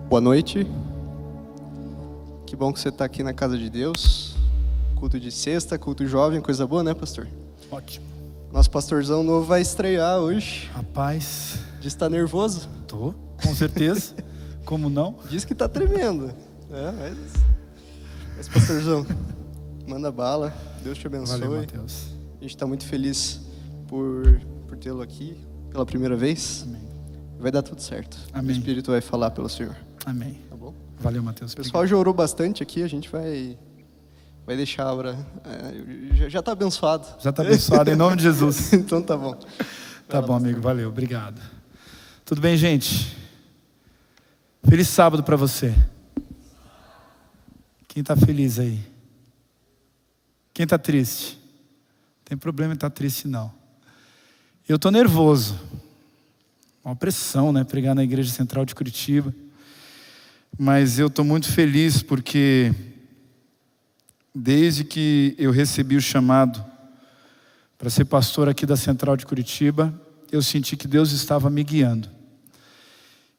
Boa noite. Que bom que você está aqui na casa de Deus. Culto de sexta, culto jovem, coisa boa, né, pastor? Ótimo. Nosso pastorzão novo vai estrear hoje. Rapaz. Diz que tá nervoso? Tô, com certeza. Como não? Diz que tá tremendo. Mas pastorzão, manda bala. Deus te abençoe. Valeu, Mateus. A gente está muito feliz por tê-lo aqui pela primeira vez. Amém. Vai dar tudo certo. Amém. O Espírito vai falar pelo Senhor. Amém. Tá bom? Valeu, Mateus. O pessoal já orou bastante aqui, a gente vai deixar a obra. Já está abençoado. Já está abençoado, em nome de Jesus. Então tá bom. Tá bom, amigo, valeu, obrigado. Tudo bem, gente? Feliz sábado para você. Quem está feliz aí? Quem está triste? Não tem problema em estar triste, não. Eu estou nervoso. Uma pressão, né? Pregar na Igreja Central de Curitiba. Mas eu estou muito feliz porque desde que eu recebi o chamado para ser pastor aqui da Central de Curitiba, eu senti que Deus estava me guiando.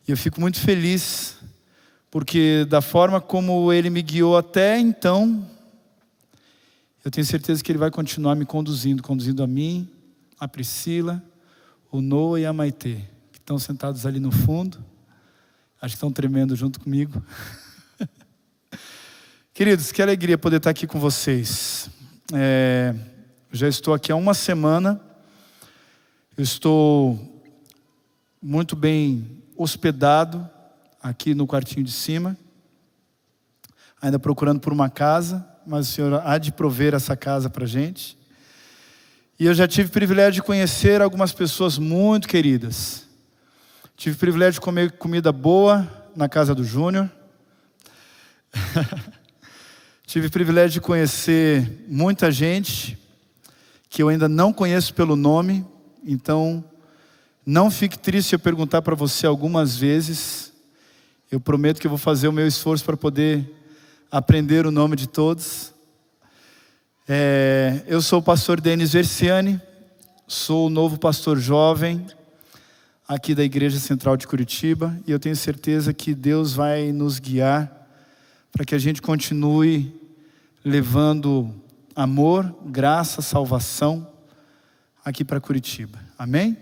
E eu fico muito feliz porque da forma como Ele me guiou até então, eu tenho certeza que Ele vai continuar me conduzindo a mim, a Priscila, o Noah e a Maitê, que estão sentados ali no fundo. Acho que estão tremendo junto comigo. Queridos, que alegria poder estar aqui com vocês. Já estou aqui há uma semana. Eu estou muito bem hospedado aqui no quartinho de cima. Ainda procurando por uma casa, mas o Senhor há de prover essa casa para a gente. E eu já tive o privilégio de conhecer algumas pessoas muito queridas. Tive o privilégio de comer comida boa na casa do Júnior. Tive o privilégio de conhecer muita gente que eu ainda não conheço pelo nome. Então, não fique triste se eu perguntar para você algumas vezes. Eu prometo que eu vou fazer o meu esforço para poder aprender o nome de todos. Eu sou o pastor Denis Versiani, sou o novo pastor jovem aqui da Igreja Central de Curitiba, e eu tenho certeza que Deus vai nos guiar para que a gente continue levando amor, graça, salvação aqui para Curitiba. Amém?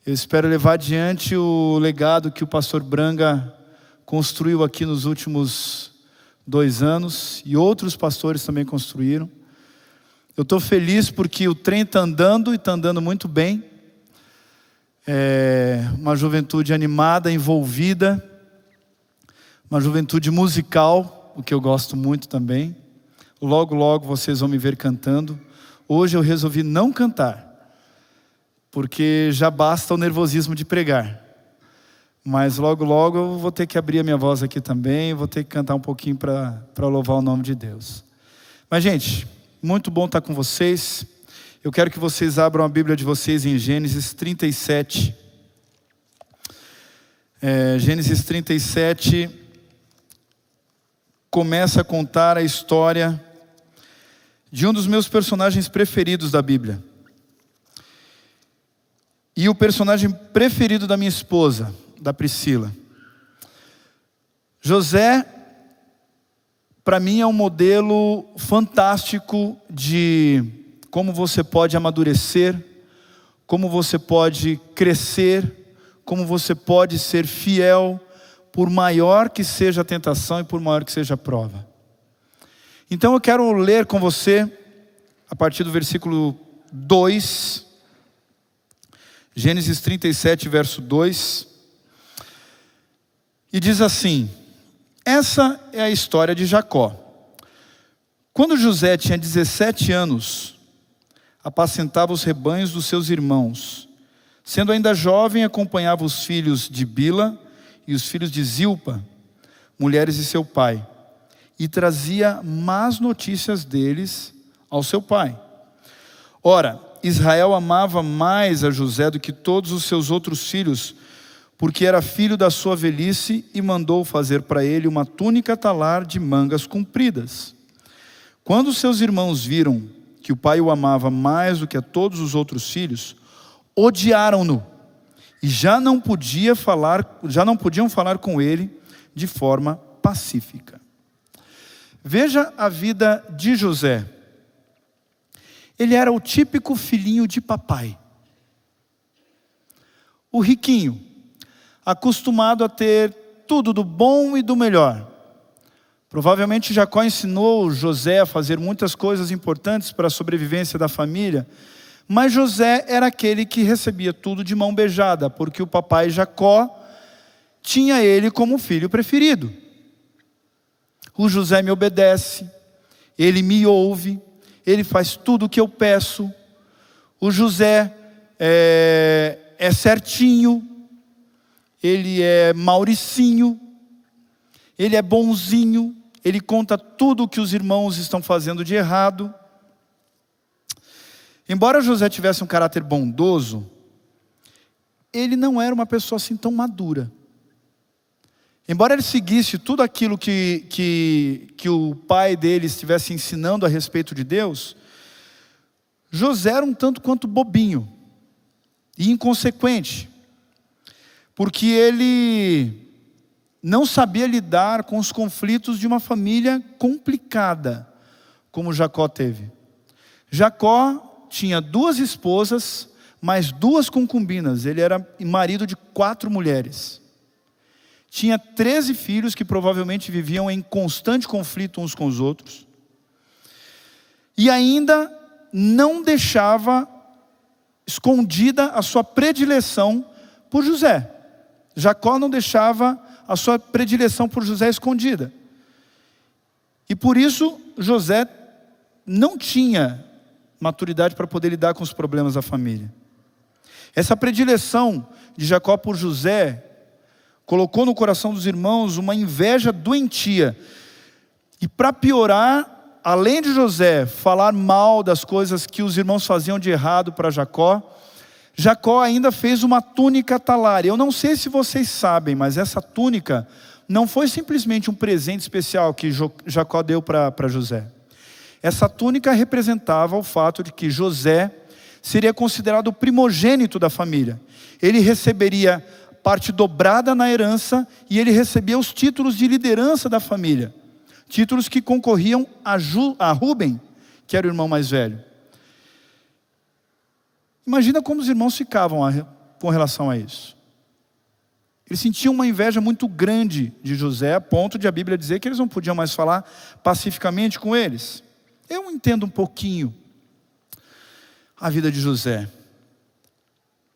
Eu espero levar adiante o legado que o pastor Branga construiu aqui nos últimos 2 anos, e outros pastores também construíram. Eu estou feliz porque o trem está andando, e está andando muito bem. Uma juventude animada, envolvida, uma juventude musical, o que eu gosto muito também. Logo, logo vocês vão me ver cantando. Hoje eu resolvi não cantar, porque já basta o nervosismo de pregar. Mas logo, logo eu vou ter que abrir a minha voz aqui também, vou ter que cantar um pouquinho para louvar o nome de Deus. Mas, gente, muito bom estar com vocês. Eu quero que vocês abram a Bíblia de vocês em Gênesis 37. Gênesis 37 começa a contar a história de um dos meus personagens preferidos da Bíblia. E o personagem preferido da minha esposa, da Priscila. José, para mim, é um modelo fantástico de como você pode amadurecer, como você pode crescer, como você pode ser fiel, por maior que seja a tentação e por maior que seja a prova. Então eu quero ler com você, a partir do versículo 2, Gênesis 37, verso 2, e diz assim: essa é a história de Jacó. Quando José tinha 17 anos, apacentava os rebanhos dos seus irmãos. Sendo ainda jovem, acompanhava os filhos de Bila e os filhos de Zilpa, mulheres de seu pai, e trazia más notícias deles ao seu pai. Ora, Israel amava mais a José do que todos os seus outros filhos, porque era filho da sua velhice, e mandou fazer para ele uma túnica talar de mangas compridas. Quando seus irmãos viram que o pai o amava mais do que a todos os outros filhos, odiaram-no e já não podiam falar com ele de forma pacífica. Veja a vida de José. Ele era o típico filhinho de papai. O riquinho, acostumado a ter tudo do bom e do melhor. Provavelmente Jacó ensinou José a fazer muitas coisas importantes para a sobrevivência da família, mas José era aquele que recebia tudo de mão beijada, porque o papai Jacó tinha ele como filho preferido. O José me obedece, ele me ouve, ele faz tudo o que eu peço. O José é certinho, ele é mauricinho, ele é bonzinho, ele conta tudo o que os irmãos estão fazendo de errado. Embora José tivesse um caráter bondoso, ele não era uma pessoa assim tão madura. Embora ele seguisse tudo aquilo que o pai dele estivesse ensinando a respeito de Deus, José era um tanto quanto bobinho e inconsequente, porque ele não sabia lidar com os conflitos de uma família complicada, como Jacó teve. Jacó tinha 2 esposas, mais 2 concubinas. Ele era marido de 4 mulheres. Tinha 13 filhos que provavelmente viviam em constante conflito uns com os outros. E ainda não deixava escondida a sua predileção por José. Jacó não deixava a sua predileção por José escondida. E por isso José não tinha maturidade para poder lidar com os problemas da família. Essa predileção de Jacó por José colocou no coração dos irmãos uma inveja doentia. E para piorar, além de José falar mal das coisas que os irmãos faziam de errado para Jacó, Jacó ainda fez uma túnica talária. Eu não sei se vocês sabem, mas essa túnica não foi simplesmente um presente especial que Jacó deu para José. Essa túnica representava o fato de que José seria considerado o primogênito da família. Ele receberia parte dobrada na herança e ele recebia os títulos de liderança da família. Títulos que concorriam a Rúben, que era o irmão mais velho. Imagina como os irmãos ficavam com relação a isso. Eles sentiam uma inveja muito grande de José, a ponto de a Bíblia dizer que eles não podiam mais falar pacificamente com eles. Eu entendo um pouquinho a vida de José.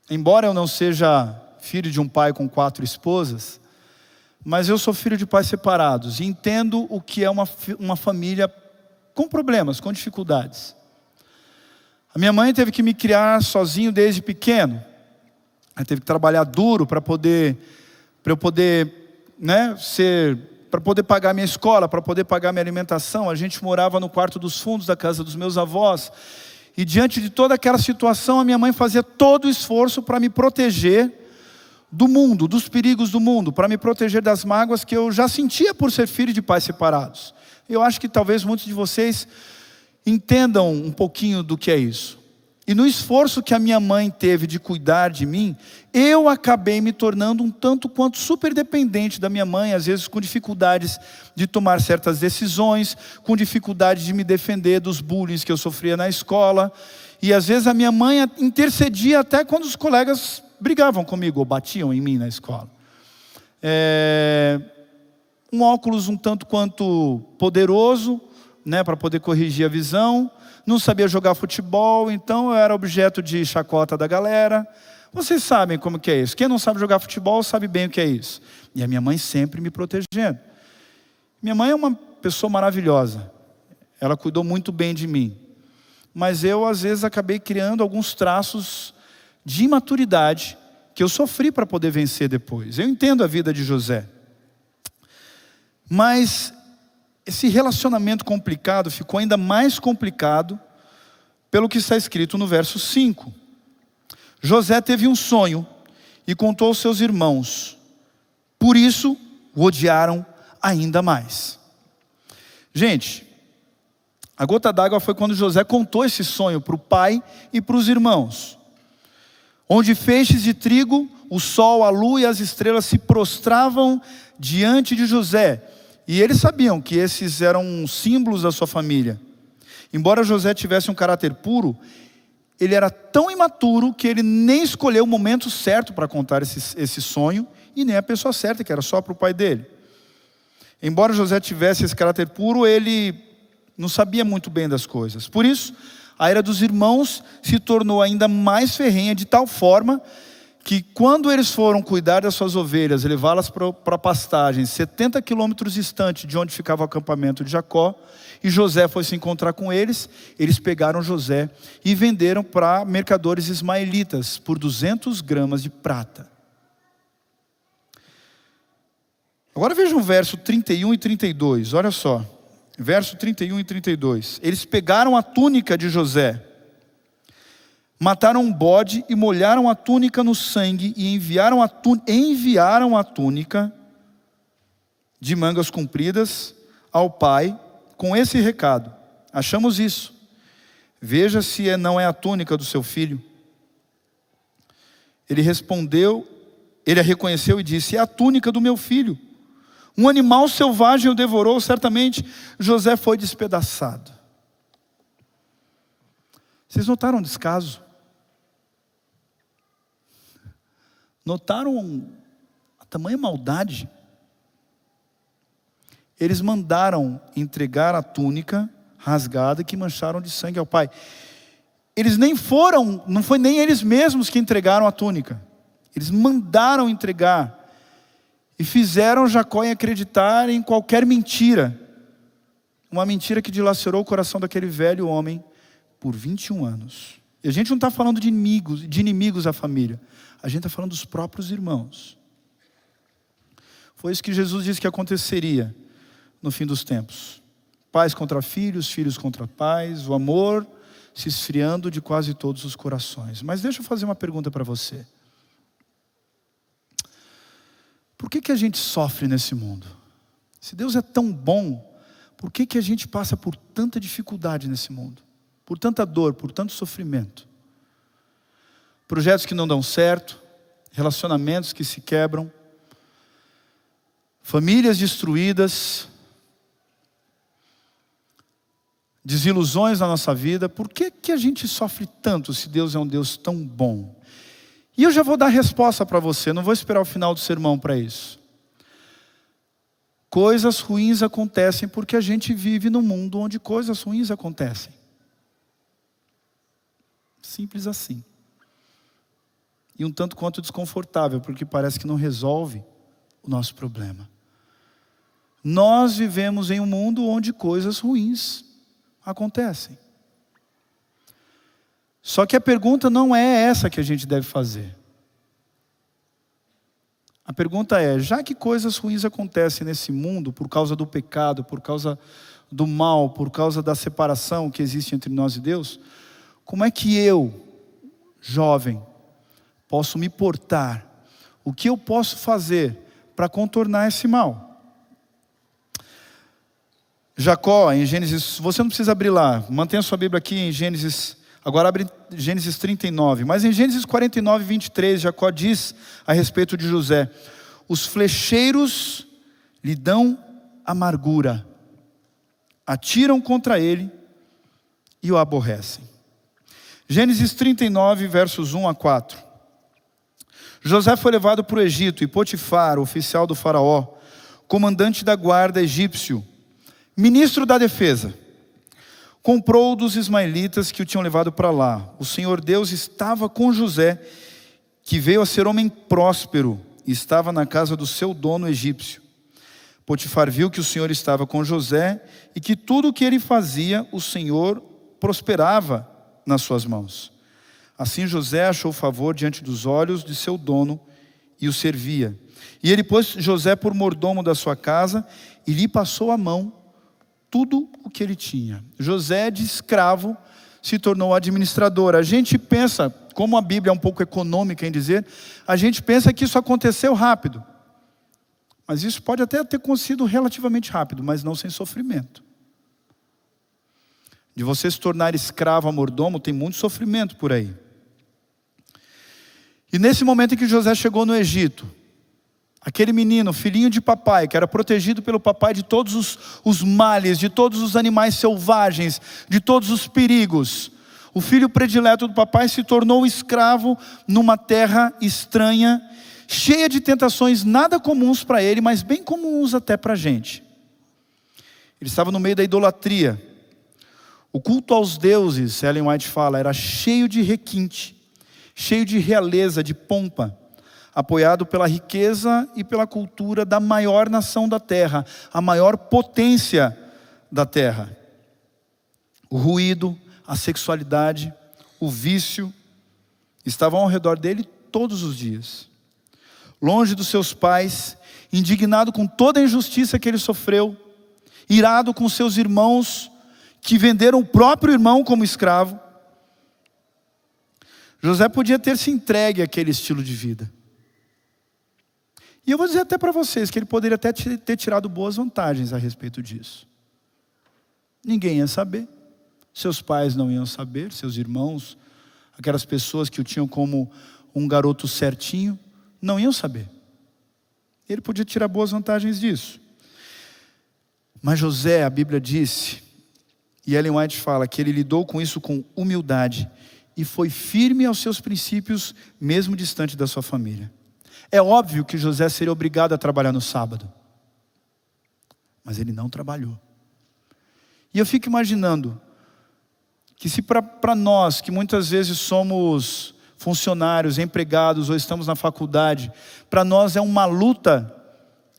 Embora eu não seja filho de um pai com 4 esposas, mas eu sou filho de pais separados e entendo o que é uma família com problemas, com dificuldades. A minha mãe teve que me criar sozinho desde pequeno. Ela teve que trabalhar duro para eu poder para poder pagar minha escola, para poder pagar minha alimentação. A gente morava no quarto dos fundos da casa dos meus avós. E diante de toda aquela situação, a minha mãe fazia todo o esforço para me proteger do mundo, dos perigos do mundo, para me proteger das mágoas que eu já sentia por ser filho de pais separados. Eu acho que talvez muitos de vocês entendam um pouquinho do que é isso. E no esforço que a minha mãe teve de cuidar de mim, eu acabei me tornando um tanto quanto super dependente da minha mãe, às vezes com dificuldades de tomar certas decisões, com dificuldade de me defender dos bullying que eu sofria na escola. E às vezes a minha mãe intercedia até quando os colegas brigavam comigo ou batiam em mim na escola. Um óculos um tanto quanto poderoso, para poder corrigir a visão. Não sabia jogar futebol, então eu era objeto de chacota da galera. Vocês sabem como que é isso. Quem não sabe jogar futebol sabe bem o que é isso. E a minha mãe sempre me protegendo. Minha mãe é uma pessoa maravilhosa. Ela cuidou muito bem de mim. Mas eu, às vezes, acabei criando alguns traços de imaturidade que eu sofri para poder vencer depois. Eu entendo a vida de José. Mas esse relacionamento complicado ficou ainda mais complicado pelo que está escrito no verso 5. José teve um sonho e contou aos seus irmãos. Por isso, o odiaram ainda mais. Gente, a gota d'água foi quando José contou esse sonho para o pai e para os irmãos. Onde feixes de trigo o sol, a lua e as estrelas se prostravam diante de José. E eles sabiam que esses eram símbolos da sua família. Embora José tivesse um caráter puro, ele era tão imaturo que ele nem escolheu o momento certo para contar esse sonho, e nem a pessoa certa, que era só para o pai dele. Embora José tivesse esse caráter puro, ele não sabia muito bem das coisas. Por isso, a ira dos irmãos se tornou ainda mais ferrenha, de tal forma que quando eles foram cuidar das suas ovelhas, levá-las para a pastagem, 70 quilômetros distante de onde ficava o acampamento de Jacó, e José foi se encontrar com eles, eles pegaram José e venderam para mercadores ismaelitas por 200 gramas de prata. Agora vejam o verso 31 e 32, olha só. Verso 31 e 32. Eles pegaram a túnica de José, mataram um bode e molharam a túnica no sangue e enviaram a túnica de mangas compridas ao pai com esse recado: achamos isso, veja se não é a túnica do seu filho. Ele respondeu, ele a reconheceu e disse: é a túnica do meu filho. Um animal selvagem o devorou, certamente José foi despedaçado. Vocês notaram o descaso? Notaram a tamanha maldade? Eles mandaram entregar a túnica rasgada que mancharam de sangue ao pai. Eles nem foram, não foi nem eles mesmos que entregaram a túnica. Eles mandaram entregar. E fizeram Jacó acreditar em qualquer mentira. Uma mentira que dilacerou o coração daquele velho homem por 21 anos. E a gente não está falando de inimigos da família. A gente está falando dos próprios irmãos. Foi isso que Jesus disse que aconteceria no fim dos tempos. Pais contra filhos, filhos contra pais, o amor se esfriando de quase todos os corações. Mas deixa eu fazer uma pergunta para você. Por que a gente sofre nesse mundo? Se Deus é tão bom, por que a gente passa por tanta dificuldade nesse mundo? Por tanta dor, por tanto sofrimento? Projetos que não dão certo, relacionamentos que se quebram, famílias destruídas, desilusões na nossa vida. Por que a gente sofre tanto se Deus é um Deus tão bom? E eu já vou dar a resposta para você, não vou esperar o final do sermão para isso. Coisas ruins acontecem porque a gente vive num mundo onde coisas ruins acontecem. Simples assim. E um tanto quanto desconfortável, porque parece que não resolve o nosso problema. Nós vivemos em um mundo onde coisas ruins acontecem. Só que a pergunta não é essa que a gente deve fazer. A pergunta é: já que coisas ruins acontecem nesse mundo por causa do pecado, por causa do mal, por causa da separação que existe entre nós e Deus, como é que eu, jovem, posso me portar? O que eu posso fazer para contornar esse mal? Jacó, em Gênesis, você não precisa abrir lá, mantenha sua Bíblia aqui em Gênesis. Agora abre Gênesis 39. Mas em Gênesis 49, 23, Jacó diz a respeito de José: os flecheiros lhe dão amargura, atiram contra ele e o aborrecem. Gênesis 39, versos 1 a 4. José foi levado para o Egito, e Potifar, oficial do faraó, comandante da guarda egípcio, ministro da defesa, comprou dos ismaelitas que o tinham levado para lá. O Senhor Deus estava com José, que veio a ser homem próspero, e estava na casa do seu dono egípcio. Potifar viu que o Senhor estava com José, e que tudo o que ele fazia, o Senhor prosperava nas suas mãos. Assim José achou favor diante dos olhos de seu dono, e o servia. E ele pôs José por mordomo da sua casa, e lhe passou a mão tudo o que ele tinha. José, de escravo, se tornou administrador. A gente pensa, como a Bíblia é um pouco econômica em dizer, a gente pensa que isso aconteceu rápido. Mas isso pode até ter sido relativamente rápido, mas não sem sofrimento. De você se tornar escravo a mordomo, tem muito sofrimento por aí. E nesse momento em que José chegou no Egito, aquele menino, filhinho de papai, que era protegido pelo papai de todos os males, de todos os animais selvagens, de todos os perigos, o filho predileto do papai se tornou escravo numa terra estranha, cheia de tentações nada comuns para ele, mas bem comuns até para a gente. Ele estava no meio da idolatria. O culto aos deuses, Ellen White fala, era cheio de requinte, cheio de realeza, de pompa, apoiado pela riqueza e pela cultura da maior nação da terra, a maior potência da terra. O ruído, a sexualidade, o vício, estavam ao redor dele todos os dias. Longe dos seus pais, indignado com toda a injustiça que ele sofreu, irado com seus irmãos, que venderam o próprio irmão como escravo. José podia ter se entregue àquele estilo de vida. E eu vou dizer até para vocês que ele poderia até ter tirado boas vantagens a respeito disso. Ninguém ia saber, seus pais não iam saber, seus irmãos, aquelas pessoas que o tinham como um garoto certinho, não iam saber. Ele podia tirar boas vantagens disso. Mas José, a Bíblia disse, e Ellen White fala que ele lidou com isso com humildade e foi firme aos seus princípios, mesmo distante da sua família. É óbvio que José seria obrigado a trabalhar no sábado, mas ele não trabalhou. E eu fico imaginando que se para nós, que muitas vezes somos funcionários, empregados ou estamos na faculdade, para nós é uma luta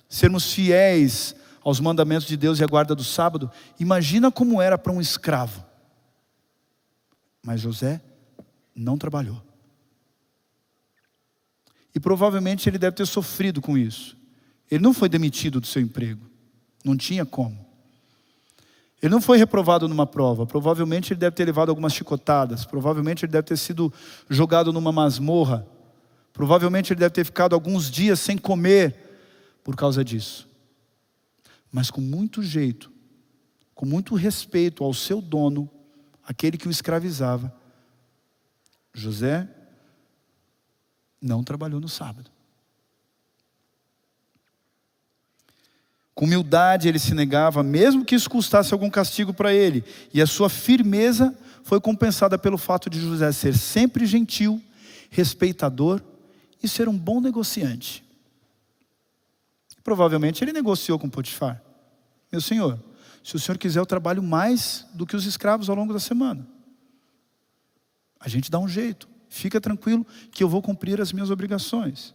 sermos fiéis aos mandamentos de Deus e à guarda do sábado, imagina como era para um escravo. Mas José não trabalhou. E provavelmente ele deve ter sofrido com isso. Ele não foi demitido do seu emprego. Não tinha como. Ele não foi reprovado numa prova. Provavelmente ele deve ter levado algumas chicotadas. Provavelmente ele deve ter sido jogado numa masmorra. Provavelmente ele deve ter ficado alguns dias sem comer por causa disso. Mas com muito jeito, com muito respeito ao seu dono, aquele que o escravizava, José não trabalhou no sábado. Com humildade ele se negava, mesmo que isso custasse algum castigo para ele. E a sua firmeza foi compensada pelo fato de José ser sempre gentil, respeitador e ser um bom negociante. Provavelmente ele negociou com Potifar. Meu senhor, se o senhor quiser eu trabalho mais do que os escravos ao longo da semana. A gente dá um jeito. Fica tranquilo que eu vou cumprir as minhas obrigações.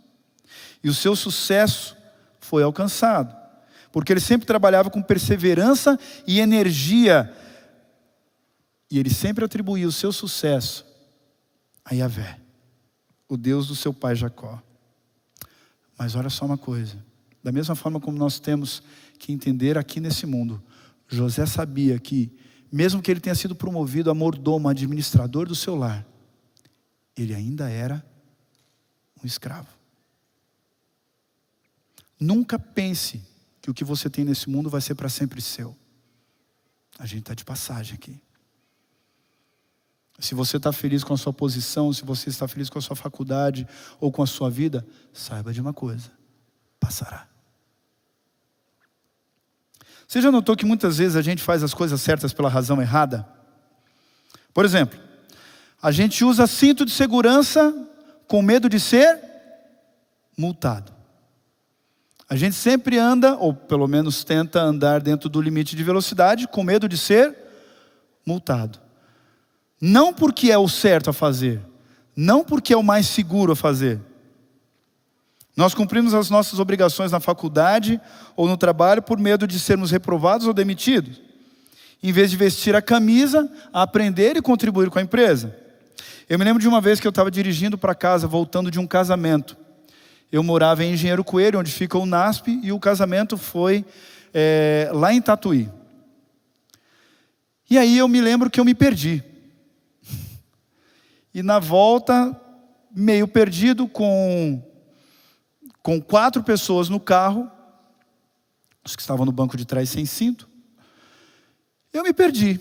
E o seu sucesso foi alcançado. Porque ele sempre trabalhava com perseverança e energia. E ele sempre atribuía o seu sucesso a Yahvé, o Deus do seu pai Jacó. Mas olha só uma coisa. Da mesma forma como nós temos que entender aqui nesse mundo, José sabia que, mesmo que ele tenha sido promovido a mordomo, administrador do seu lar, ele ainda era um escravo. Nunca pense que o que você tem nesse mundo vai ser para sempre seu. A gente está de passagem aqui. Se você está feliz com a sua posição, se você está feliz com a sua faculdade ou com a sua vida, saiba de uma coisa: passará. Você já notou que muitas vezes a gente faz as coisas certas pela razão errada? Por exemplo, a gente usa cinto de segurança com medo de ser multado. A gente sempre anda, ou pelo menos tenta andar dentro do limite de velocidade, com medo de ser multado. Não porque é o certo a fazer, não porque é o mais seguro a fazer. Nós cumprimos as nossas obrigações na faculdade ou no trabalho por medo de sermos reprovados ou demitidos, em vez de vestir a camisa, aprender e contribuir com a empresa. Eu me lembro de uma vez que eu estava dirigindo para casa, voltando de um casamento. Eu morava em Engenheiro Coelho, onde fica o NASP, e o casamento foi lá em Tatuí. E aí eu me lembro que eu me perdi. E na volta, meio perdido, com 4 pessoas no carro, os que estavam no banco de trás sem cinto, eu me perdi.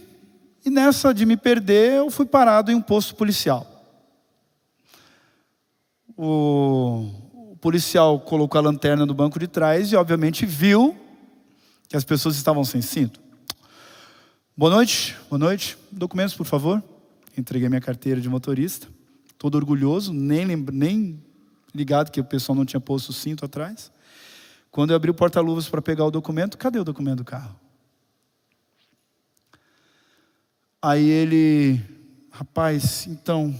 E nessa de me perder, eu fui parado em um posto policial. O policial colocou a lanterna no banco de trás e obviamente viu que as pessoas estavam sem cinto. Boa noite. Documentos, por favor. Entreguei minha carteira de motorista, todo orgulhoso, nem ligado que o pessoal não tinha posto o cinto atrás. Quando eu abri o porta-luvas para pegar o documento, cadê o documento do carro? Aí ele, rapaz, então,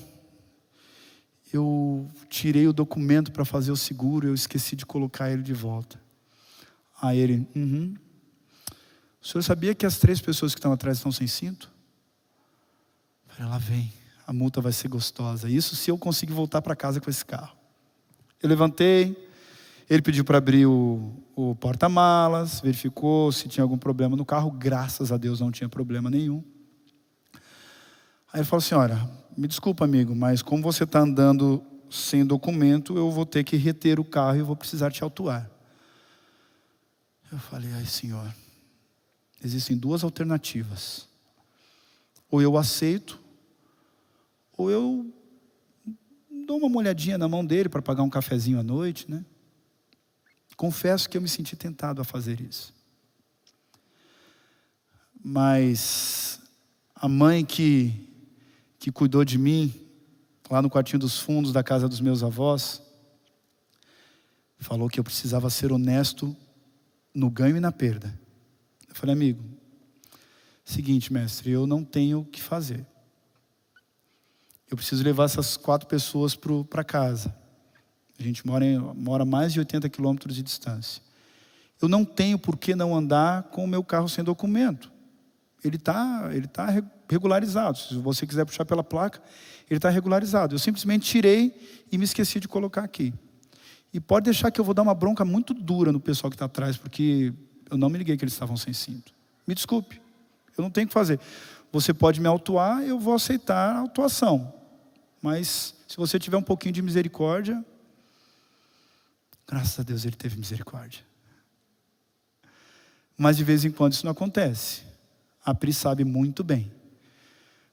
eu tirei o documento para fazer o seguro, eu esqueci de colocar ele de volta. Aí ele, O senhor sabia que as 3 pessoas que estão atrás estão sem cinto? Eu falei, lá vem, a multa vai ser gostosa. Isso se eu conseguir voltar para casa com esse carro. Eu levantei, ele pediu para abrir o porta-malas, verificou se tinha algum problema no carro. Graças a Deus não tinha problema nenhum. Aí ele falou assim, olha, me desculpa amigo, mas como você está andando sem documento, eu vou ter que reter o carro e vou precisar te autuar. Eu falei, ai senhor, existem 2 alternativas. Ou eu aceito, ou eu dou uma molhadinha na mão dele para pagar um cafezinho à noite, né? Confesso que eu me senti tentado a fazer isso. Mas a mãe que cuidou de mim, lá no quartinho dos fundos da casa dos meus avós, falou que eu precisava ser honesto no ganho e na perda. Eu falei, amigo, seguinte, mestre, eu não tenho o que fazer. Eu preciso levar essas 4 pessoas para casa. A gente mora a mais de 80 quilômetros de distância. Eu não tenho por que não andar com o meu carro sem documento. Ele tá regularizado. Se você quiser puxar pela placa, ele está regularizado. Eu simplesmente tirei e me esqueci de colocar aqui. E pode deixar que eu vou dar uma bronca muito dura no pessoal que está atrás, porque eu não me liguei que eles estavam sem cinto. Me desculpe, eu não tenho o que fazer. Você pode me autuar, eu vou aceitar a autuação. Mas se você tiver um pouquinho de misericórdia, graças a Deus ele teve misericórdia. Mas de vez em quando isso não acontece. A Pri sabe muito bem.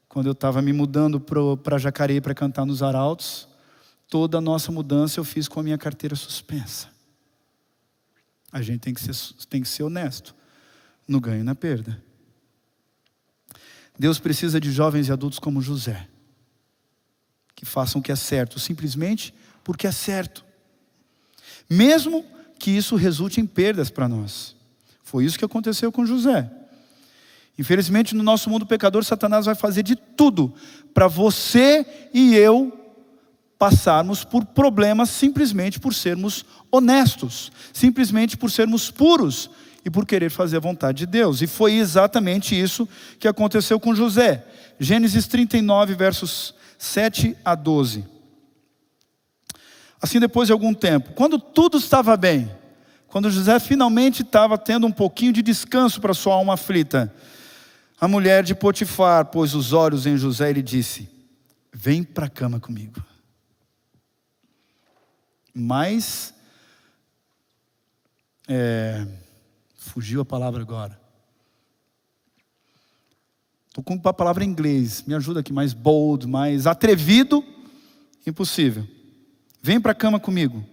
Quando eu estava me mudando para Jacareí para cantar nos Arautos, toda a nossa mudança eu fiz com a minha carteira suspensa. A gente tem que ser honesto no ganho e na perda. Deus precisa de jovens e adultos como José, que façam o que é certo, simplesmente porque é certo. Mesmo que isso resulte em perdas para nós. Foi isso que aconteceu com José. Infelizmente, no nosso mundo pecador, Satanás vai fazer de tudo para você e eu passarmos por problemas simplesmente por sermos honestos, simplesmente por sermos puros e por querer fazer a vontade de Deus. E foi exatamente isso que aconteceu com José. Gênesis 39, versos 7 a 12. Assim, depois de algum tempo, quando tudo estava bem, quando José finalmente estava tendo um pouquinho de descanso para sua alma aflita, a mulher de Potifar pôs os olhos em José e lhe disse, vem para a cama comigo. Mas, fugiu a palavra agora. Estou com a palavra em inglês, me ajuda aqui, mais bold, mais atrevido, impossível. Vem para a cama comigo.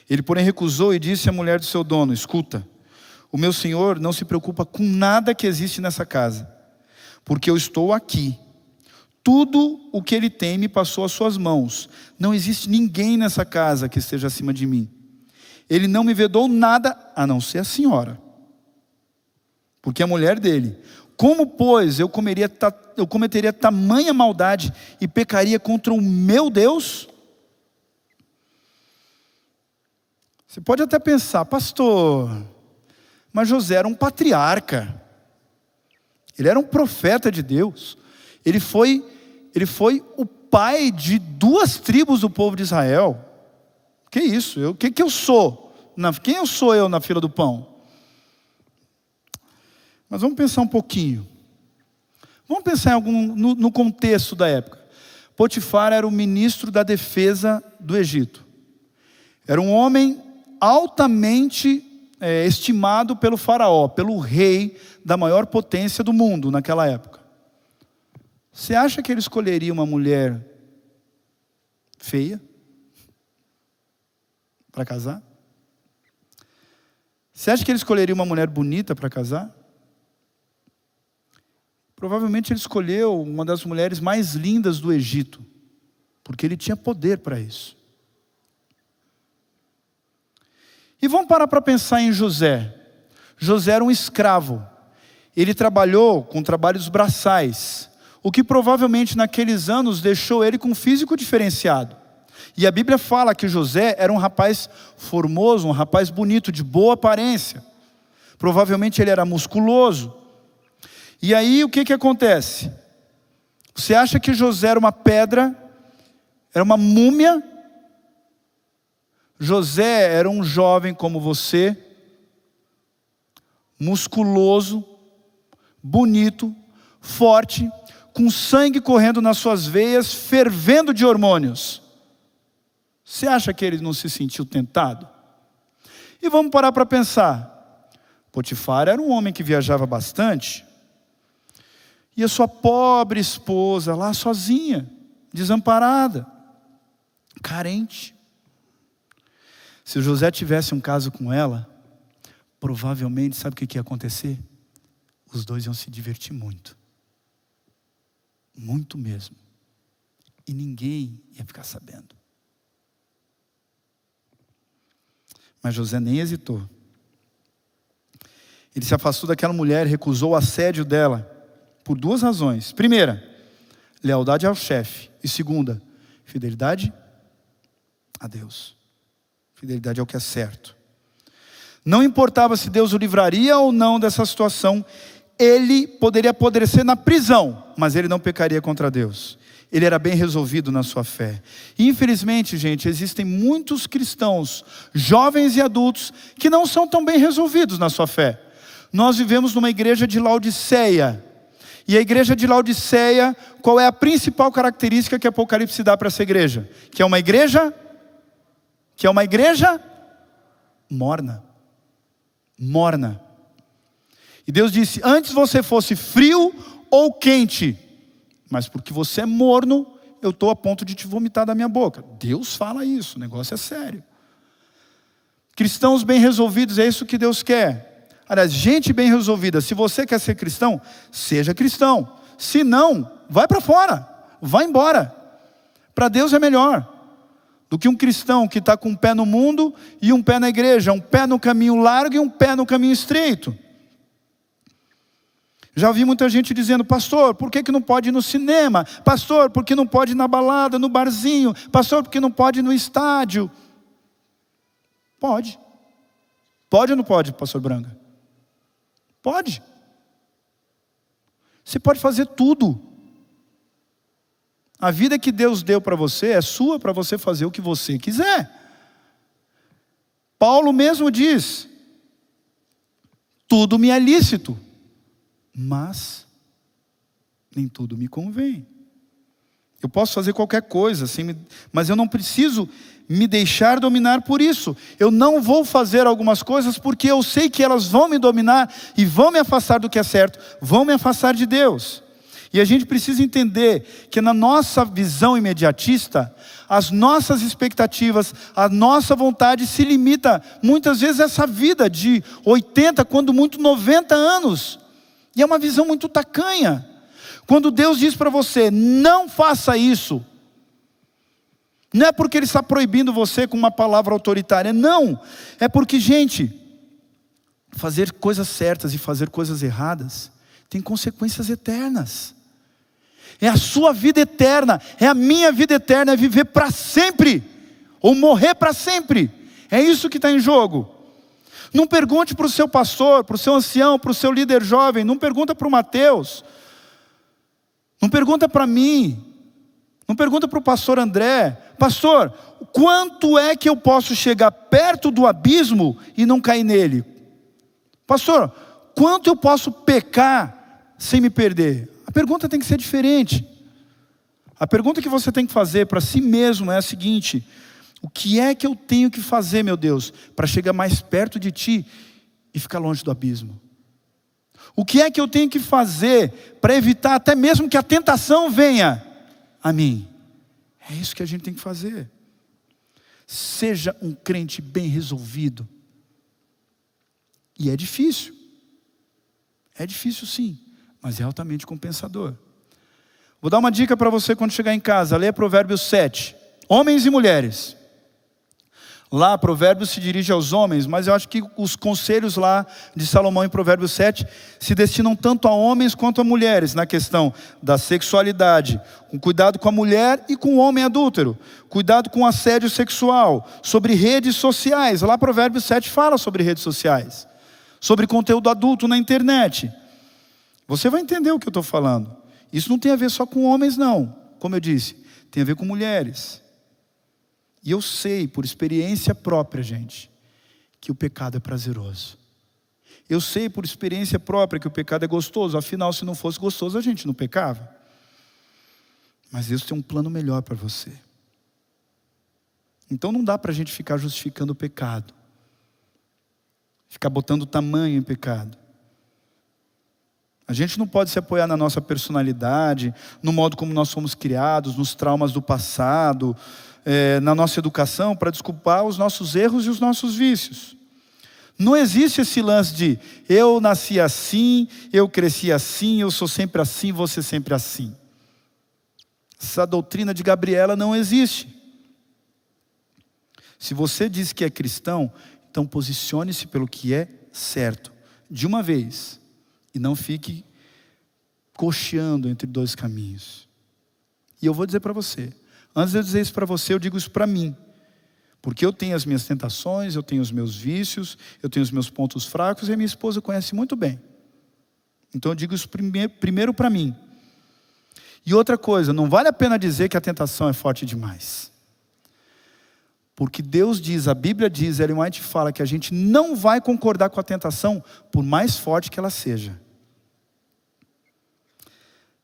Ele, porém, recusou e disse à mulher do seu dono, escuta, o meu senhor não se preocupa com nada que existe nessa casa, porque eu estou aqui. Tudo o que ele tem me passou às suas mãos. Não existe ninguém nessa casa que esteja acima de mim. Ele não me vedou nada, a não ser a senhora, porque é a mulher dele. Como, pois, eu cometeria tamanha maldade e pecaria contra o meu Deus? Você pode até pensar, pastor, mas José era um patriarca. Ele era um profeta de Deus. Ele foi o pai de 2 tribos do povo de Israel. Que isso? Que eu sou? Quem eu sou eu na fila do pão? Mas vamos pensar um pouquinho. Vamos pensar no contexto da época. Potifar era o ministro da defesa do Egito. Era um homem altamente estimado pelo faraó, pelo rei da maior potência do mundo naquela época. Você acha que ele escolheria uma mulher feia? para casar? Você acha que ele escolheria uma mulher bonita para casar? Provavelmente ele escolheu uma das mulheres mais lindas do Egito, porque ele tinha poder para isso. E vamos parar para pensar em José. José era um escravo. Ele trabalhou com trabalhos braçais, o que provavelmente naqueles anos deixou ele com um físico diferenciado. E a Bíblia fala que José era um rapaz formoso, um rapaz bonito, de boa aparência. Provavelmente ele era musculoso. E aí o que acontece? Você acha que José era uma pedra? Era uma múmia? José era um jovem como você, musculoso, bonito, forte, com sangue correndo nas suas veias, fervendo de hormônios. Você acha que ele não se sentiu tentado? E vamos parar para pensar. Potifar era um homem que viajava bastante. E a sua pobre esposa lá sozinha, desamparada, carente. Se José tivesse um caso com ela, provavelmente, sabe o que ia acontecer? Os dois iam se divertir muito. Muito mesmo. E ninguém ia ficar sabendo. Mas José nem hesitou. Ele se afastou daquela mulher, recusou o assédio dela, por duas razões. Primeira, lealdade ao chefe. E segunda, fidelidade a Deus. Fidelidade ao que é certo. Não importava se Deus o livraria ou não dessa situação, ele poderia apodrecer na prisão, mas ele não pecaria contra Deus. Ele era bem resolvido na sua fé. E infelizmente, gente, existem muitos cristãos, jovens e adultos, que não são tão bem resolvidos na sua fé. Nós vivemos numa igreja de Laodiceia. E a igreja de Laodiceia, qual é a principal característica que Apocalipse dá para essa igreja? Que é uma igreja morna. Morna. E Deus disse, antes você fosse frio ou quente, mas porque você é morno, eu estou a ponto de te vomitar da minha boca. Deus fala isso, o negócio é sério. Cristãos bem resolvidos, é isso que Deus quer. Aliás, gente bem resolvida, se você quer ser cristão, seja cristão. Se não, vai para fora, vai embora. Para Deus é melhor do que um cristão que está com um pé no mundo e um pé na igreja, um pé no caminho largo e um pé no caminho estreito. Já ouvi muita gente dizendo, pastor, por que não pode ir no cinema? Pastor, por que não pode ir na balada, no barzinho? Pastor, por que não pode ir no estádio? Pode. Pode ou não pode, pastor Branga? Pode. Você pode fazer tudo. A vida que Deus deu para você é sua para você fazer o que você quiser. Paulo mesmo diz, tudo me é lícito, mas nem tudo me convém. Eu posso fazer qualquer coisa, mas eu não preciso me deixar dominar por isso. Eu não vou fazer algumas coisas porque eu sei que elas vão me dominar e vão me afastar do que é certo, vão me afastar de Deus. E a gente precisa entender que na nossa visão imediatista, as nossas expectativas, a nossa vontade se limita muitas vezes a essa vida de 80, quando muito 90 anos. E é uma visão muito tacanha. Quando Deus diz para você, não faça isso, não é porque Ele está proibindo você com uma palavra autoritária, não. É porque, gente, fazer coisas certas e fazer coisas erradas tem consequências eternas. É a sua vida eterna, é a minha vida eterna, é viver para sempre, ou morrer para sempre. É isso que está em jogo. Não pergunte para o seu pastor, para o seu ancião, para o seu líder jovem, não pergunta para o Mateus, não pergunta para mim, não pergunta para o pastor André, pastor, quanto é que eu posso chegar perto do abismo e não cair nele? Pastor, quanto eu posso pecar sem me perder? A pergunta tem que ser diferente. A pergunta que você tem que fazer para si mesmo é a seguinte: o que é que eu tenho que fazer, meu Deus, para chegar mais perto de Ti e ficar longe do abismo? O que é que eu tenho que fazer para evitar até mesmo que a tentação venha a mim? É isso que a gente tem que fazer. Seja um crente bem resolvido. E é difícil. É difícil sim, mas é altamente compensador. Vou dar uma dica para você quando chegar em casa. Leia Provérbios 7. Homens e mulheres. Lá, Provérbios se dirige aos homens, mas eu acho que os conselhos lá de Salomão em Provérbios 7 se destinam tanto a homens quanto a mulheres, na questão da sexualidade, com cuidado com a mulher e com o homem adúltero, cuidado com o assédio sexual, sobre redes sociais. Lá Provérbios 7 fala sobre redes sociais, sobre conteúdo adulto na internet. Você vai entender o que eu estou falando. Isso não tem a ver só com homens não, como eu disse, tem a ver com mulheres. E eu sei, por experiência própria, gente, que o pecado é prazeroso. Eu sei, por experiência própria, que o pecado é gostoso. Afinal, se não fosse gostoso, a gente não pecava. Mas Deus tem um plano melhor para você. Então não dá para a gente ficar justificando o pecado. Ficar botando tamanho em pecado. A gente não pode se apoiar na nossa personalidade, no modo como nós fomos criados, nos traumas do passado, na nossa educação, para desculpar os nossos erros e os nossos vícios. Não existe esse lance de eu nasci assim, eu cresci assim, eu sou sempre assim, vou ser sempre assim. Essa doutrina de Gabriela não existe. Se você diz que é cristão, então posicione-se pelo que é certo, de uma vez, e não fique cocheando entre dois caminhos. E eu vou dizer para você, antes de eu dizer isso para você, eu digo isso para mim. Porque eu tenho as minhas tentações, eu tenho os meus vícios, eu tenho os meus pontos fracos, e a minha esposa conhece muito bem. Então eu digo isso primeiro para mim. E outra coisa, não vale a pena dizer que a tentação é forte demais. Porque Deus diz, a Bíblia diz, Ellen White fala que a gente não vai concordar com a tentação, por mais forte que ela seja.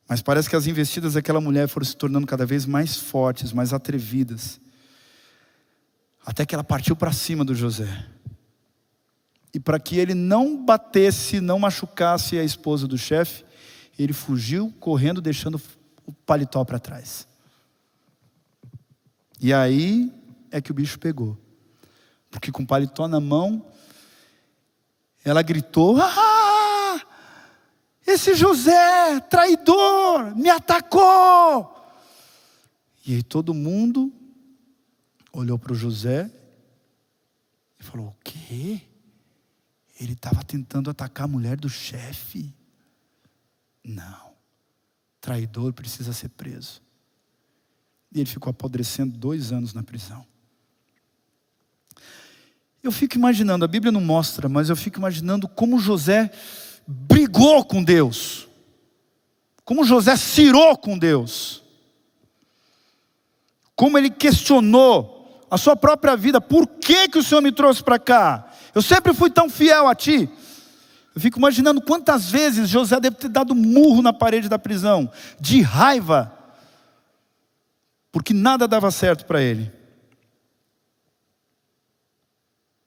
Mas parece que as investidas daquela mulher foram se tornando cada vez mais fortes, mais atrevidas. Até que ela partiu para cima do José. E para que ele não batesse, não machucasse a esposa do chefe, ele fugiu correndo, deixando o paletó para trás. E aí é que o bicho pegou. Porque com o paletó na mão, ela gritou: "Ah! Esse José, traidor, me atacou!" E aí todo mundo olhou para o José e falou: "O quê? Ele estava tentando atacar a mulher do chefe? Não, traidor precisa ser preso." E ele ficou apodrecendo 2 anos na prisão. Eu fico imaginando, a Bíblia não mostra, mas eu fico imaginando como José brigou com Deus. Como José cirou com Deus. Como ele questionou a sua própria vida. Por que que o Senhor me trouxe para cá? Eu sempre fui tão fiel a ti. Eu fico imaginando quantas vezes José deve ter dado murro na parede da prisão. De raiva. Porque nada dava certo para ele.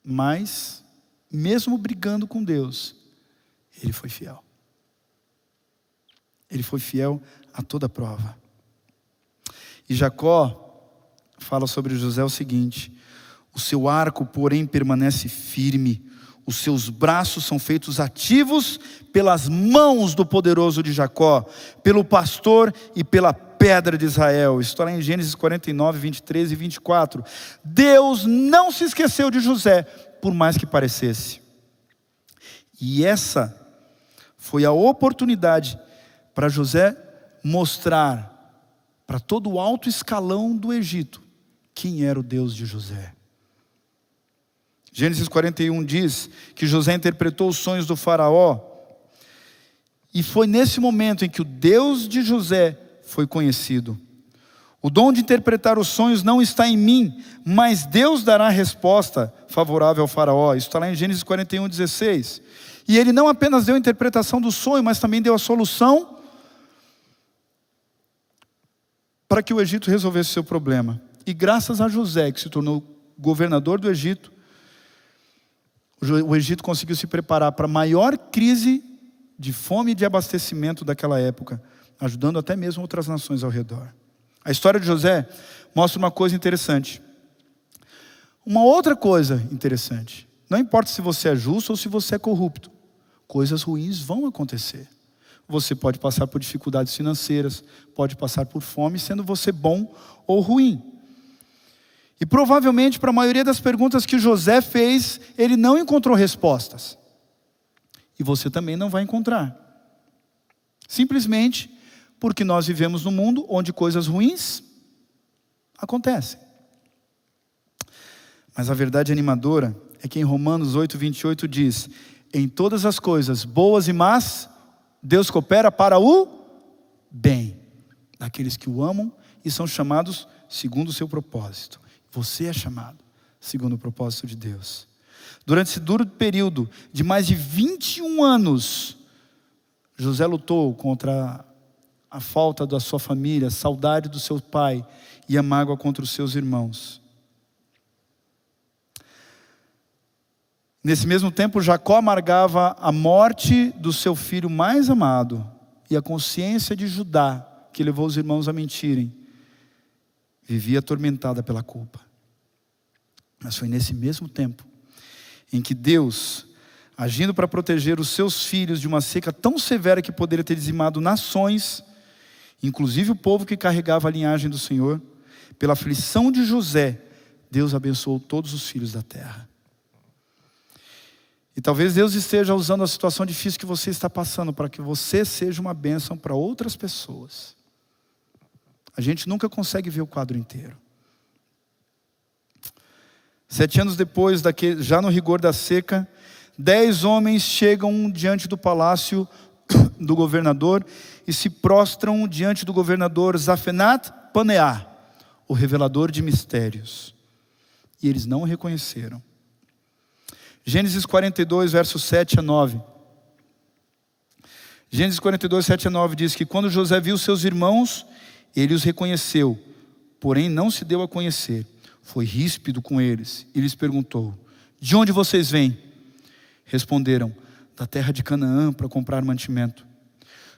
Mas, mesmo brigando com Deus, ele foi fiel. Ele foi fiel a toda prova. E Jacó fala sobre José o seguinte: o seu arco, porém, permanece firme, os seus braços são feitos ativos pelas mãos do poderoso de Jacó, pelo pastor e pela pedra de Israel. Isso está lá em Gênesis 49, 23 e 24. Deus não se esqueceu de José, por mais que parecesse. E essa foi a oportunidade para José mostrar para todo o alto escalão do Egito quem era o Deus de José. Gênesis 41 diz que José interpretou os sonhos do faraó, e foi nesse momento em que o Deus de José foi conhecido. O dom de interpretar os sonhos não está em mim, mas Deus dará a resposta favorável ao faraó. Isso está lá em Gênesis 41, 16. E ele não apenas deu a interpretação do sonho, mas também deu a solução para que o Egito resolvesse seu problema. E graças a José, que se tornou governador do Egito, o Egito conseguiu se preparar para a maior crise de fome e de abastecimento daquela época, ajudando até mesmo outras nações ao redor. A história de José mostra uma coisa interessante. Uma outra coisa interessante: não importa se você é justo ou se você é corrupto, coisas ruins vão acontecer. Você pode passar por dificuldades financeiras, pode passar por fome, sendo você bom ou ruim. E provavelmente para a maioria das perguntas que José fez, ele não encontrou respostas. E você também não vai encontrar. Simplesmente porque nós vivemos num mundo onde coisas ruins acontecem. Mas a verdade animadora é que em Romanos 8:28 diz: em todas as coisas, boas e más, Deus coopera para o bem daqueles que o amam e são chamados segundo o seu propósito. Você é chamado segundo o propósito de Deus. Durante esse duro período de mais de 21 anos, José lutou contra a falta da sua família, a saudade do seu pai e a mágoa contra os seus irmãos. Nesse mesmo tempo, Jacó amargava a morte do seu filho mais amado e a consciência de Judá, que levou os irmãos a mentirem, vivia atormentada pela culpa. Mas foi nesse mesmo tempo em que Deus, agindo para proteger os seus filhos de uma seca tão severa que poderia ter dizimado nações, inclusive o povo que carregava a linhagem do Senhor, pela aflição de José, Deus abençoou todos os filhos da terra. E talvez Deus esteja usando a situação difícil que você está passando para que você seja uma bênção para outras pessoas. A gente nunca consegue ver o quadro inteiro. 7 anos depois, já no rigor da seca, 10 homens chegam diante do palácio do governador e se prostram diante do governador Zaphenat-Paneá, o revelador de mistérios. E eles não o reconheceram. Gênesis 42, versos 7 a 9. Gênesis 42, 7 a 9 diz que quando José viu seus irmãos, ele os reconheceu, porém não se deu a conhecer. Foi ríspido com eles e lhes perguntou: de onde vocês vêm? Responderam: da terra de Canaã, para comprar mantimento.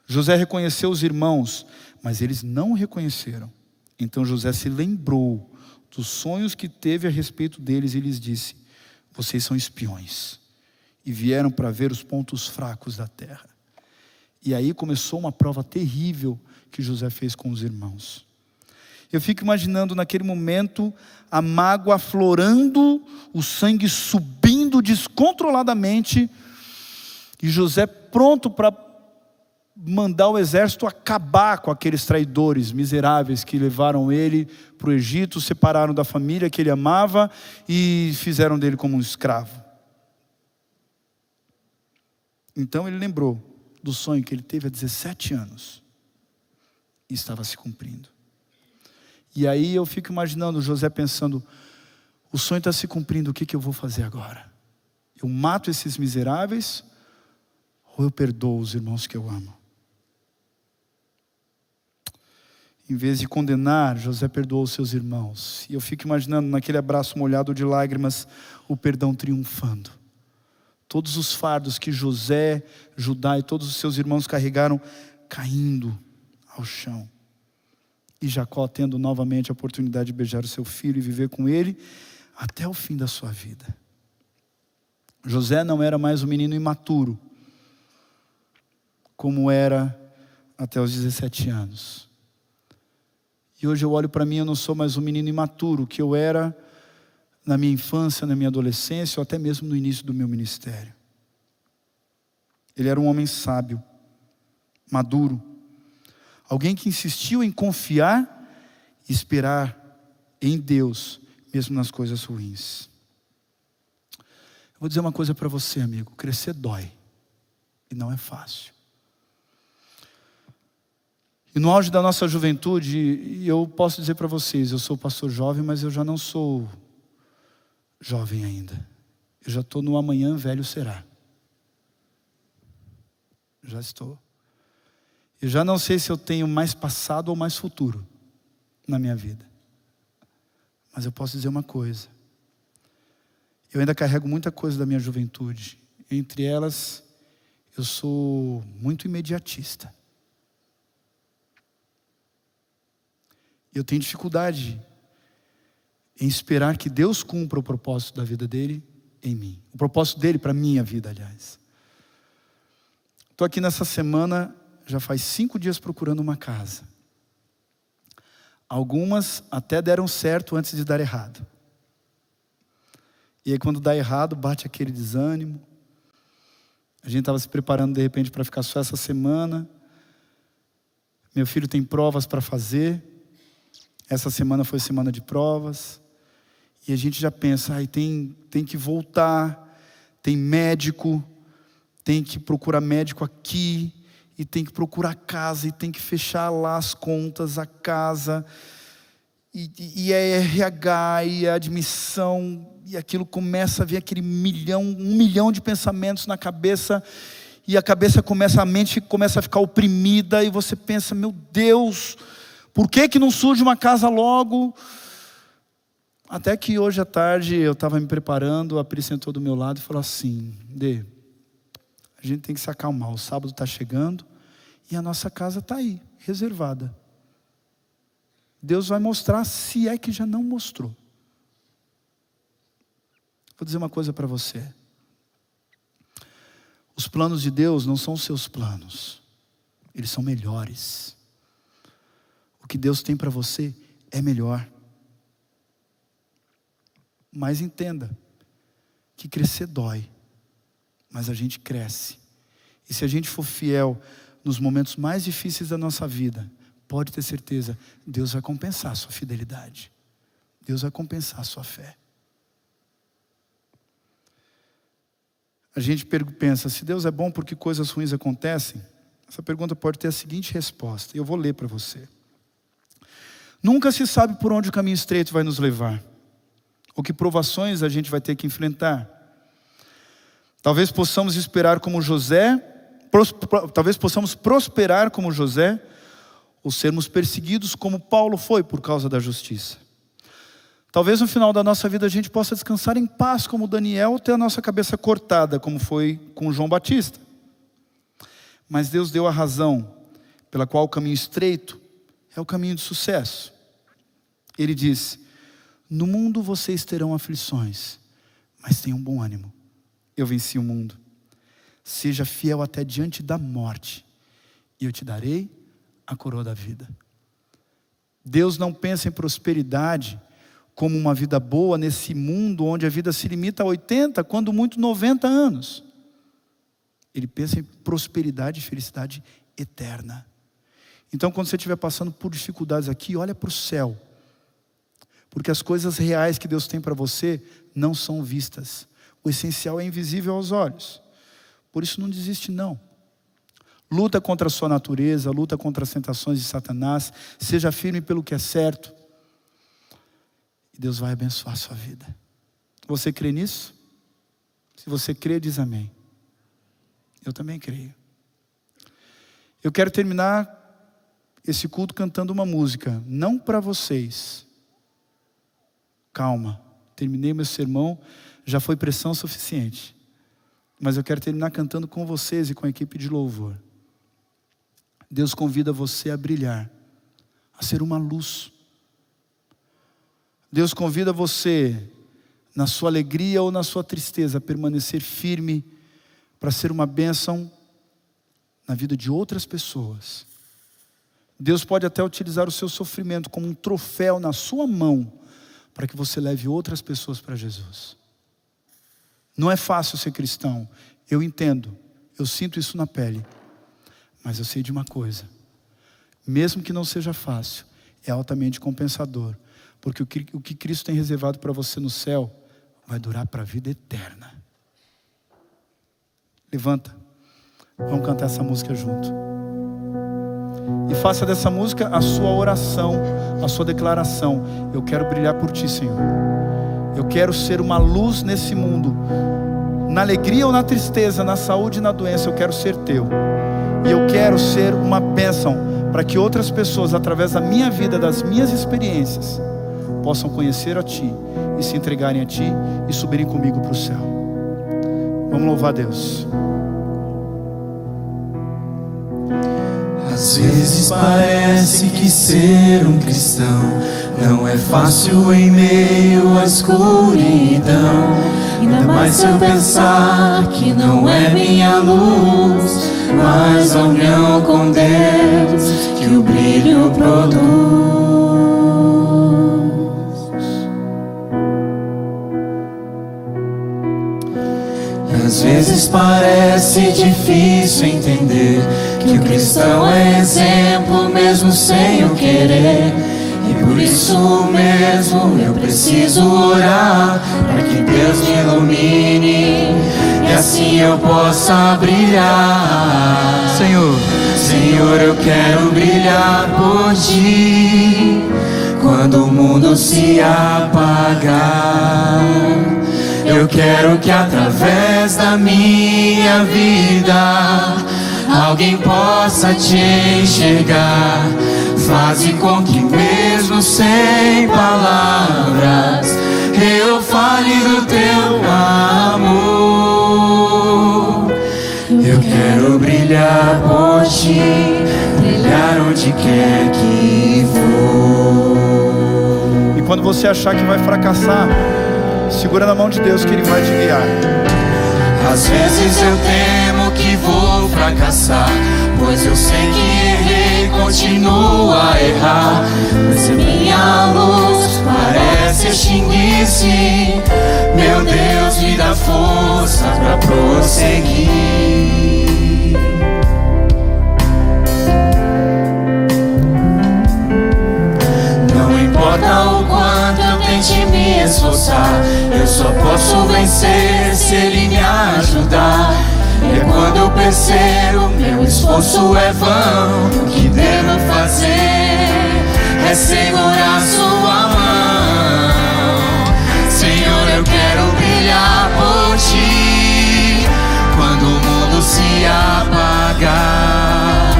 José reconheceu os irmãos, mas eles não o reconheceram. Então José se lembrou dos sonhos que teve a respeito deles e lhes disse: vocês são espiões e vieram para ver os pontos fracos da terra. E aí começou uma prova terrível que José fez com os irmãos. Eu fico imaginando naquele momento a mágoa aflorando, o sangue subindo descontroladamente, e José pronto para mandar o exército acabar com aqueles traidores miseráveis que levaram ele para o Egito, separaram da família que ele amava e fizeram dele como um escravo. Então ele lembrou do sonho que ele teve há 17 anos e estava se cumprindo. E aí eu fico imaginando José pensando: o sonho está se cumprindo, o que eu vou fazer agora? Eu mato esses miseráveis ou eu perdoo os irmãos que eu amo? Em vez de condenar, José perdoou os seus irmãos. E eu fico imaginando naquele abraço molhado de lágrimas, o perdão triunfando. Todos os fardos que José, Judá e todos os seus irmãos carregaram, caindo ao chão. E Jacó tendo novamente a oportunidade de beijar o seu filho e viver com ele até o fim da sua vida. José não era mais um menino imaturo, como era até os 17 anos. E hoje eu olho para mim, eu não sou mais um menino imaturo que eu era na minha infância, na minha adolescência, ou até mesmo no início do meu ministério. Ele era um homem sábio, maduro, alguém que insistiu em confiar e esperar em Deus, mesmo nas coisas ruins. Eu vou dizer uma coisa para você, amigo: crescer dói, e não é fácil. E no auge da nossa juventude, eu posso dizer para vocês, eu sou pastor jovem, mas eu já não sou jovem ainda. Eu já estou no amanhã velho será. Já estou. Eu já não sei se eu tenho mais passado ou mais futuro na minha vida. Mas eu posso dizer uma coisa: eu ainda carrego muita coisa da minha juventude. Entre elas, eu sou muito imediatista. Eu tenho dificuldade em esperar que Deus cumpra o propósito da vida dele em mim. O propósito dele para a minha vida, aliás. Estou aqui nessa semana, já faz 5 dias procurando uma casa. Algumas até deram certo antes de dar errado. E aí quando dá errado, bate aquele desânimo. A gente estava se preparando de repente para ficar só essa semana. Meu filho tem provas para fazer. Essa semana foi semana de provas. E a gente já pensa, tem que voltar, tem médico, tem que procurar médico aqui, e tem que procurar casa, e tem que fechar lá as contas, a casa, e é RH, e é admissão, e aquilo começa a vir aquele 1 milhão de pensamentos na cabeça, e a mente começa a ficar oprimida, e você pensa, meu Deus, por que não surge uma casa logo? Até que hoje à tarde eu estava me preparando, a Pri sentou do meu lado e falou assim, Dê, a gente tem que se acalmar, o sábado está chegando e a nossa casa está aí, reservada. Deus vai mostrar, se é que já não mostrou. Vou dizer uma coisa para você. Os planos de Deus não são os seus planos. Eles são melhores. O que Deus tem para você é melhor. Mas entenda que crescer dói. Mas a gente cresce. E se a gente for fiel nos momentos mais difíceis da nossa vida, pode ter certeza, Deus vai compensar a sua fidelidade. Deus vai compensar a sua fé. A gente pensa, se Deus é bom, por que coisas ruins acontecem? Essa pergunta pode ter a seguinte resposta, e eu vou ler para você. Nunca se sabe por onde o caminho estreito vai nos levar, ou que provações a gente vai ter que enfrentar. Talvez possamos esperar como José, talvez possamos prosperar como José, ou sermos perseguidos como Paulo foi por causa da justiça. Talvez no final da nossa vida a gente possa descansar em paz como Daniel, ou ter a nossa cabeça cortada como foi com João Batista. Mas Deus deu a razão pela qual o caminho estreito é o caminho de sucesso. Ele diz, no mundo vocês terão aflições, mas tenham bom ânimo. Eu venci o mundo. Seja fiel até diante da morte, e eu te darei a coroa da vida. Deus não pensa em prosperidade como uma vida boa nesse mundo onde a vida se limita a 80, quando muito 90 anos. Ele pensa em prosperidade e felicidade eterna. Então quando você estiver passando por dificuldades aqui, olha para o céu. Porque as coisas reais que Deus tem para você não são vistas. O essencial é invisível aos olhos. Por isso não desiste não. Luta contra a sua natureza, luta contra as tentações de Satanás. Seja firme pelo que é certo. E Deus vai abençoar a sua vida. Você crê nisso? Se você crê, diz amém. Eu também creio. Eu quero terminar esse culto cantando uma música. Não para vocês. Calma. Terminei meu sermão. Já foi pressão suficiente. Mas eu quero terminar cantando com vocês e com a equipe de louvor. Deus convida você a brilhar. A ser uma luz. Deus convida você, na sua alegria ou na sua tristeza, a permanecer firme para ser uma bênção na vida de outras pessoas. Deus pode até utilizar o seu sofrimento como um troféu na sua mão para que você leve outras pessoas para Jesus. Não é fácil ser cristão, eu entendo, eu sinto isso na pele, mas eu sei de uma coisa, mesmo que não seja fácil, é altamente compensador. Porque o que Cristo tem reservado para você no céu vai durar para a vida eterna. Levanta. Vamos cantar essa música junto. E faça dessa música a sua oração, a sua declaração. Eu quero brilhar por ti, Senhor. Eu quero ser uma luz nesse mundo. Na alegria ou na tristeza, na saúde e na doença, eu quero ser teu. E eu quero ser uma bênção para que outras pessoas, através da minha vida, das minhas experiências, possam conhecer a Ti e se entregarem a Ti e subirem comigo para o céu. Vamos louvar a Deus. Às vezes parece que ser um cristão Não é fácil em meio à escuridão, ainda mais se eu pensar que não é minha luz, mas a união com Deus que o brilho produz. Às vezes parece difícil entender que o cristão é exemplo mesmo sem o querer. E por isso mesmo eu preciso orar para que Deus me ilumine e assim eu possa brilhar. Senhor, eu quero brilhar por Ti quando o mundo se apagar. Eu quero que através da minha vida alguém possa Te enxergar. Faze com que mesmo sem palavras eu fale do Teu amor. Eu quero brilhar por Ti, brilhar onde quer que for. E quando você achar que vai fracassar, segura na mão de Deus que Ele vai te guiar. Às vezes eu temo que vou fracassar, pois eu sei que errei, continuo a errar. Mas a minha luz parece extinguir-se. Meu Deus, me dá força pra prosseguir. Não importa o quanto eu tente me esforçar, eu só posso vencer se Ele me ajudar. E é quando eu percebo meu esforço é vão, o que devo fazer é segurar Sua mão. Senhor, eu quero brilhar por Ti quando o mundo se apagar.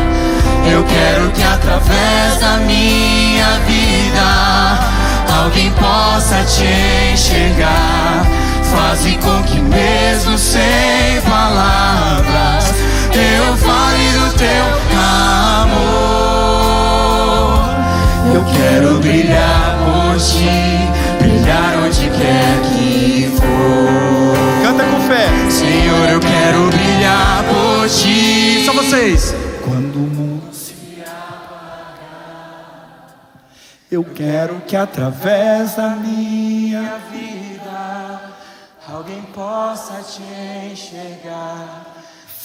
Eu quero que através da minha vida alguém possa Te enxergar. Faze com que mesmo sem palavras eu fale do Teu amor. Eu quero brilhar por Ti, brilhar onde quer que for. Canta com fé. Senhor, eu quero brilhar por Ti. Só vocês. Quando o mundo se apagar, eu quero que através da minha vida alguém possa Te enxergar.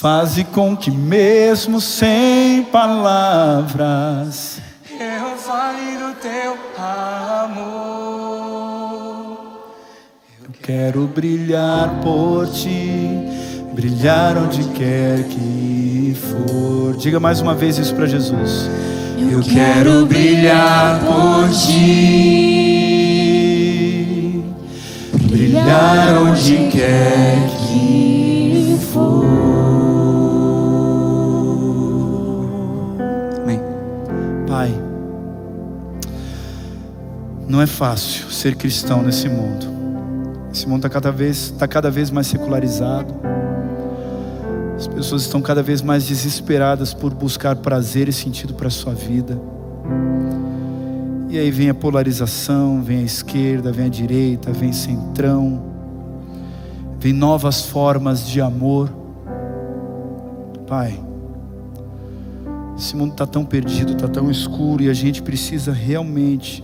faze com que mesmo sem palavras eu fale do Teu amor. eu quero brilhar por Ti, brilhar onde quer que for. Diga mais uma vez isso para Jesus. Eu quero brilhar por Ti, brilhar onde quer que for. Amém. Pai, não é fácil ser cristão nesse mundo. Esse mundo está cada vez mais secularizado. As pessoas estão cada vez mais desesperadas por buscar prazer e sentido para a sua vida. E aí vem a polarização, vem a esquerda, vem a direita, vem centrão, vem novas formas de amor. Pai, esse mundo está tão perdido, está tão escuro, e a gente precisa realmente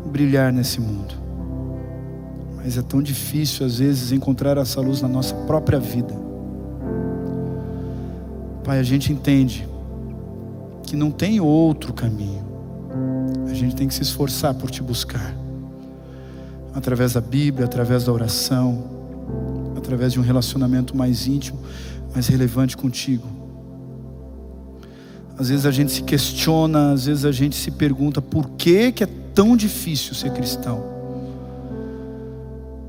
brilhar nesse mundo. Mas é tão difícil às vezes encontrar essa luz na nossa própria vida. Pai, a gente entende que não tem outro caminho. A gente tem que se esforçar por Te buscar, através da Bíblia, através da oração, através de um relacionamento mais íntimo, mais relevante contigo. Às vezes a gente se questiona, às vezes a gente se pergunta por que é tão difícil ser cristão?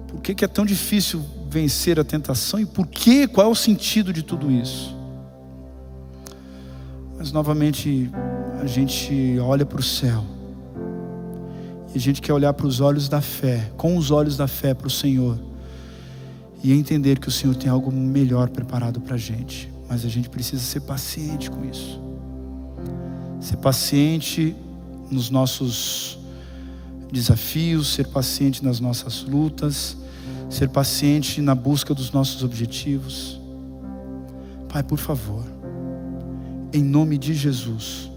Por que é tão difícil vencer a tentação? E qual é o sentido de tudo isso? Mas novamente a gente olha para o céu e a gente quer olhar para os olhos da fé, com os olhos da fé para o Senhor, e entender que o Senhor tem algo melhor preparado para a gente. Mas a gente precisa ser paciente com isso, ser paciente nos nossos desafios, ser paciente nas nossas lutas, ser paciente na busca dos nossos objetivos. Pai, por favor, em nome de Jesus,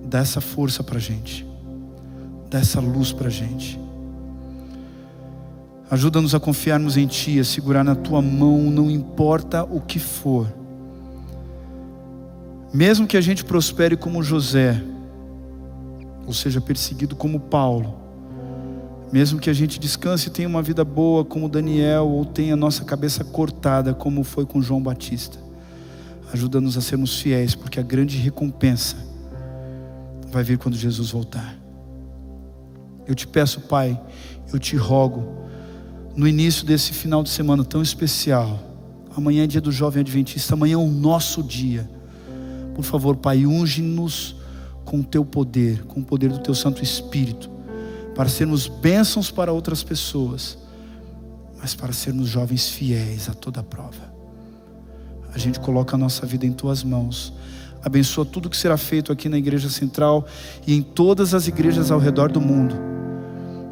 dá essa força pra gente, dá essa luz pra gente. Ajuda-nos a confiarmos em Ti, a segurar na Tua mão, não importa o que for. Mesmo que a gente prospere como José, ou seja perseguido como Paulo, mesmo que a gente descanse e tenha uma vida boa como Daniel, ou tenha a nossa cabeça cortada como foi com João Batista, ajuda-nos a sermos fiéis, porque a grande recompensa vai vir quando Jesus voltar. Eu te peço, Pai, eu te rogo, no início desse final de semana tão especial, amanhã é dia do jovem adventista, amanhã é o nosso dia. Por favor, Pai, unge-nos com o Teu poder, com o poder do Teu Santo Espírito, para sermos bênçãos para outras pessoas, mas para sermos jovens fiéis a toda prova. A gente coloca a nossa vida em Tuas mãos. Abençoa tudo que será feito aqui na Igreja Central e em todas as igrejas ao redor do mundo,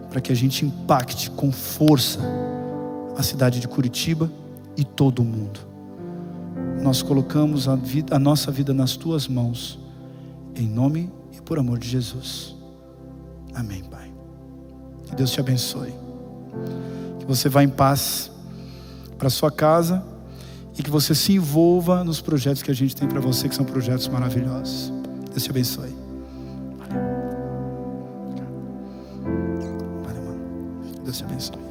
para que a gente impacte com força a cidade de Curitiba e todo o mundo. Nós colocamos a nossa vida nas Tuas mãos, em nome e por amor de Jesus. Amém, Pai. Que Deus te abençoe. Que você vá em paz para sua casa e que você se envolva nos projetos que a gente tem para você, que são projetos maravilhosos. Deus te abençoe. Valeu, mano. Deus te abençoe.